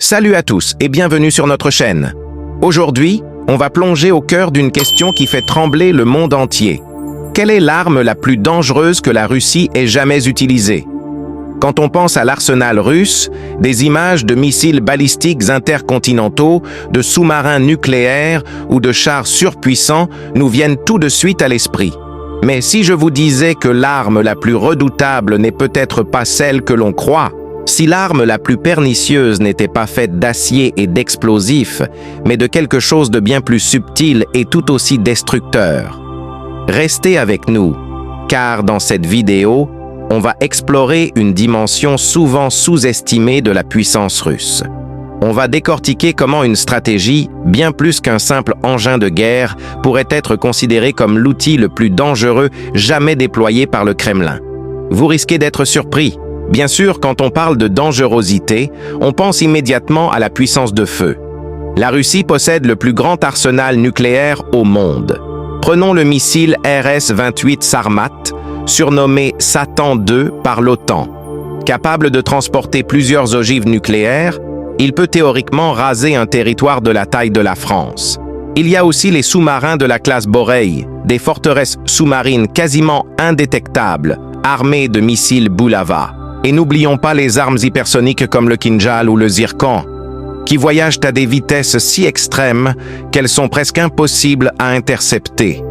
Salut à tous et bienvenue sur notre chaîne. Aujourd'hui, on va plonger au cœur d'une question qui fait trembler le monde entier. Quelle est l'arme la plus dangereuse que la Russie ait jamais utilisée? Quand on pense à l'arsenal russe, des images de missiles balistiques intercontinentaux, de sous-marins nucléaires ou de chars surpuissants nous viennent tout de suite à l'esprit. Mais si je vous disais que l'arme la plus redoutable n'est peut-être pas celle que l'on croit, si l'arme la plus pernicieuse n'était pas faite d'acier et d'explosifs, mais de quelque chose de bien plus subtil et tout aussi destructeur. Restez avec nous, car dans cette vidéo, on va explorer une dimension souvent sous-estimée de la puissance russe. On va décortiquer comment une stratégie, bien plus qu'un simple engin de guerre, pourrait être considérée comme l'outil le plus dangereux jamais déployé par le Kremlin. Vous risquez d'être surpris. Bien sûr, quand on parle de dangerosité, on pense immédiatement à la puissance de feu. La Russie possède le plus grand arsenal nucléaire au monde. Prenons le missile RS-28 Sarmat, surnommé Satan II par l'OTAN. Capable de transporter plusieurs ogives nucléaires, il peut théoriquement raser un territoire de la taille de la France. Il y a aussi les sous-marins de la classe Borei, des forteresses sous-marines quasiment indétectables, armées de missiles Bulava. Et n'oublions pas les armes hypersoniques comme le Kinjal ou le Zircon, qui voyagent à des vitesses si extrêmes qu'elles sont presque impossibles à intercepter.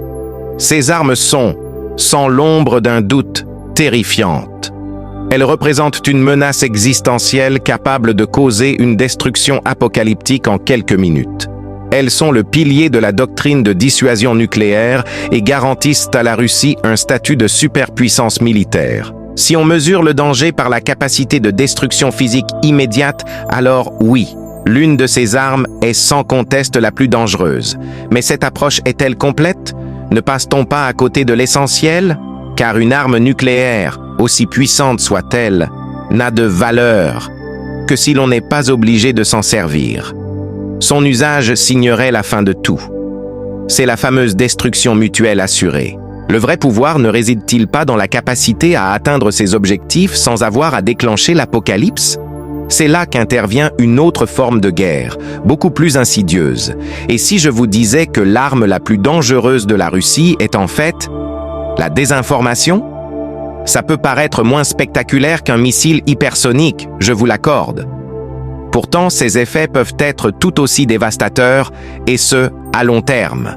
Ces armes sont, sans l'ombre d'un doute, terrifiantes. Elles représentent une menace existentielle capable de causer une destruction apocalyptique en quelques minutes. Elles sont le pilier de la doctrine de dissuasion nucléaire et garantissent à la Russie un statut de superpuissance militaire. Si on mesure le danger par la capacité de destruction physique immédiate, alors oui, l'une de ces armes est sans conteste la plus dangereuse. Mais cette approche est-elle complète? Ne passe-t-on pas à côté de l'essentiel? Car une arme nucléaire, aussi puissante soit-elle, n'a de valeur que si l'on n'est pas obligé de s'en servir. Son usage signerait la fin de tout. C'est la fameuse destruction mutuelle assurée. Le vrai pouvoir ne réside-t-il pas dans la capacité à atteindre ses objectifs sans avoir à déclencher l'apocalypse? C'est là qu'intervient une autre forme de guerre, beaucoup plus insidieuse. Et si je vous disais que l'arme la plus dangereuse de la Russie est en fait la désinformation? Ça peut paraître moins spectaculaire qu'un missile hypersonique, je vous l'accorde. Pourtant, ses effets peuvent être tout aussi dévastateurs, et ce, à long terme.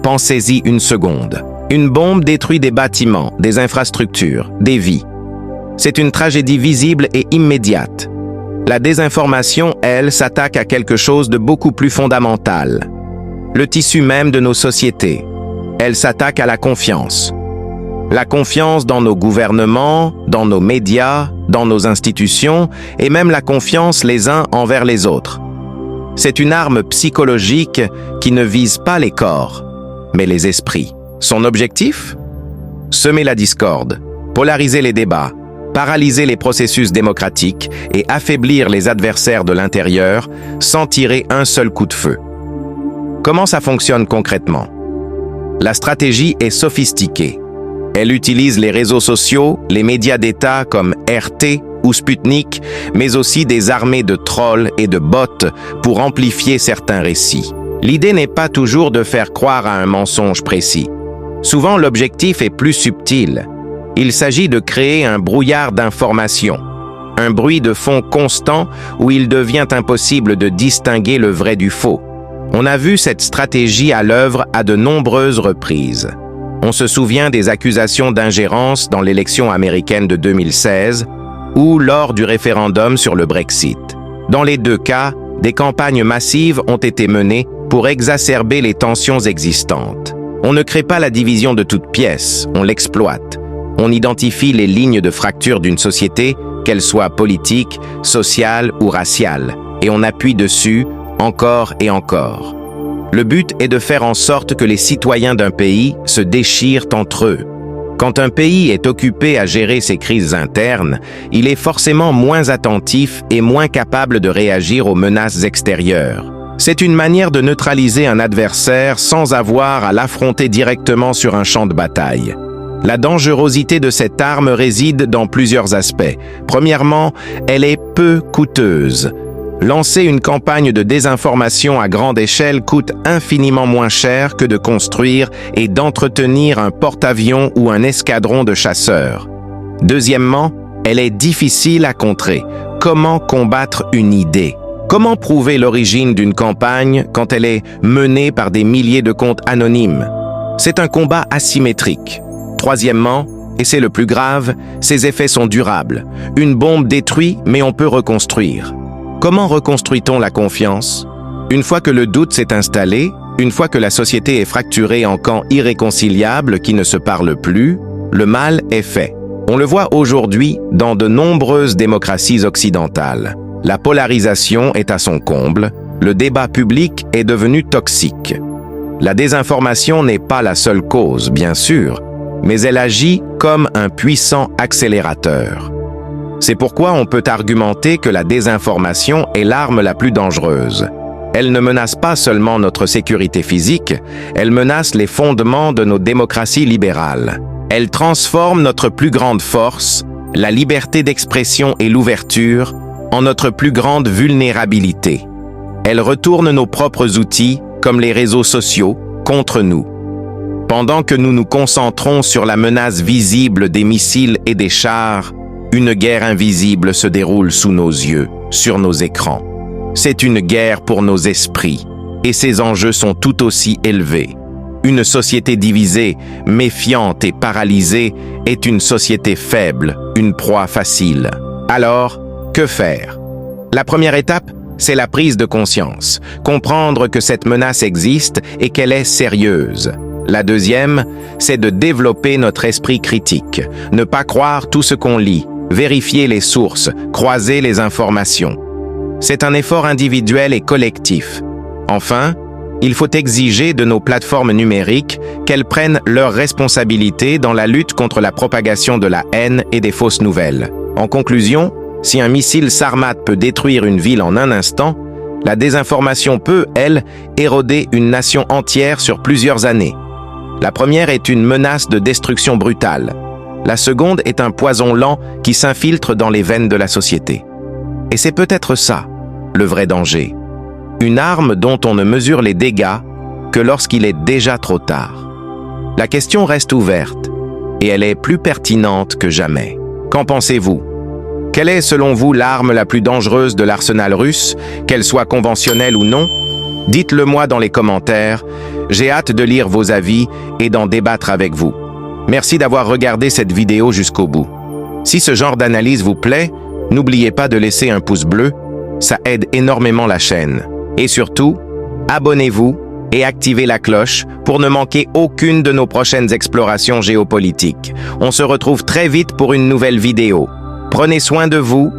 Pensez-y une seconde. Une bombe détruit des bâtiments, des infrastructures, des vies. C'est une tragédie visible et immédiate. La désinformation, elle, s'attaque à quelque chose de beaucoup plus fondamental. Le tissu même de nos sociétés. Elle s'attaque à la confiance. La confiance dans nos gouvernements, dans nos médias, dans nos institutions, et même la confiance les uns envers les autres. C'est une arme psychologique qui ne vise pas les corps, mais les esprits. Son objectif? Semer la discorde, polariser les débats, paralyser les processus démocratiques et affaiblir les adversaires de l'intérieur sans tirer un seul coup de feu. Comment ça fonctionne concrètement? La stratégie est sophistiquée. Elle utilise les réseaux sociaux, les médias d'État comme RT ou Sputnik, mais aussi des armées de trolls et de bots pour amplifier certains récits. L'idée n'est pas toujours de faire croire à un mensonge précis. Souvent, l'objectif est plus subtil. Il s'agit de créer un brouillard d'informations, un bruit de fond constant où il devient impossible de distinguer le vrai du faux. On a vu cette stratégie à l'œuvre à de nombreuses reprises. On se souvient des accusations d'ingérence dans l'élection américaine de 2016 ou lors du référendum sur le Brexit. Dans les deux cas, des campagnes massives ont été menées pour exacerber les tensions existantes. On ne crée pas la division de toutes pièces, on l'exploite. On identifie les lignes de fracture d'une société, qu'elle soit politique, sociale ou raciale, et on appuie dessus encore et encore. Le but est de faire en sorte que les citoyens d'un pays se déchirent entre eux. Quand un pays est occupé à gérer ses crises internes, il est forcément moins attentif et moins capable de réagir aux menaces extérieures. C'est une manière de neutraliser un adversaire sans avoir à l'affronter directement sur un champ de bataille. La dangerosité de cette arme réside dans plusieurs aspects. Premièrement, elle est peu coûteuse. Lancer une campagne de désinformation à grande échelle coûte infiniment moins cher que de construire et d'entretenir un porte-avions ou un escadron de chasseurs. Deuxièmement, elle est difficile à contrer. Comment combattre une idée? Comment prouver l'origine d'une campagne quand elle est menée par des milliers de comptes anonymes? C'est un combat asymétrique. Troisièmement, et c'est le plus grave, ses effets sont durables. Une bombe détruit, mais on peut reconstruire. Comment reconstruit-on la confiance? Une fois que le doute s'est installé, une fois que la société est fracturée en camps irréconciliables qui ne se parlent plus, le mal est fait. On le voit aujourd'hui dans de nombreuses démocraties occidentales. La polarisation est à son comble, le débat public est devenu toxique. La désinformation n'est pas la seule cause, bien sûr, mais elle agit comme un puissant accélérateur. C'est pourquoi on peut argumenter que la désinformation est l'arme la plus dangereuse. Elle ne menace pas seulement notre sécurité physique, elle menace les fondements de nos démocraties libérales. Elle transforme notre plus grande force, la liberté d'expression et l'ouverture, en notre plus grande vulnérabilité. Elle retourne nos propres outils, comme les réseaux sociaux, contre nous. Pendant que nous nous concentrons sur la menace visible des missiles et des chars, une guerre invisible se déroule sous nos yeux, sur nos écrans. C'est une guerre pour nos esprits, et ses enjeux sont tout aussi élevés. Une société divisée, méfiante et paralysée est une société faible, une proie facile. Alors, que faire? La première étape, c'est la prise de conscience, comprendre que cette menace existe et qu'elle est sérieuse. La deuxième, c'est de développer notre esprit critique, ne pas croire tout ce qu'on lit, vérifier les sources, croiser les informations. C'est un effort individuel et collectif. Enfin, il faut exiger de nos plateformes numériques qu'elles prennent leurs responsabilités dans la lutte contre la propagation de la haine et des fausses nouvelles. En conclusion, si un missile Sarmat peut détruire une ville en un instant, la désinformation peut, elle, éroder une nation entière sur plusieurs années. La première est une menace de destruction brutale. La seconde est un poison lent qui s'infiltre dans les veines de la société. Et c'est peut-être ça, le vrai danger. Une arme dont on ne mesure les dégâts que lorsqu'il est déjà trop tard. La question reste ouverte, et elle est plus pertinente que jamais. Qu'en pensez-vous? Quelle est selon vous l'arme la plus dangereuse de l'arsenal russe, qu'elle soit conventionnelle ou non? Dites-le moi dans les commentaires, j'ai hâte de lire vos avis et d'en débattre avec vous. Merci d'avoir regardé cette vidéo jusqu'au bout. Si ce genre d'analyse vous plaît, n'oubliez pas de laisser un pouce bleu, ça aide énormément la chaîne. Et surtout, abonnez-vous et activez la cloche pour ne manquer aucune de nos prochaines explorations géopolitiques. On se retrouve très vite pour une nouvelle vidéo. Prenez soin de vous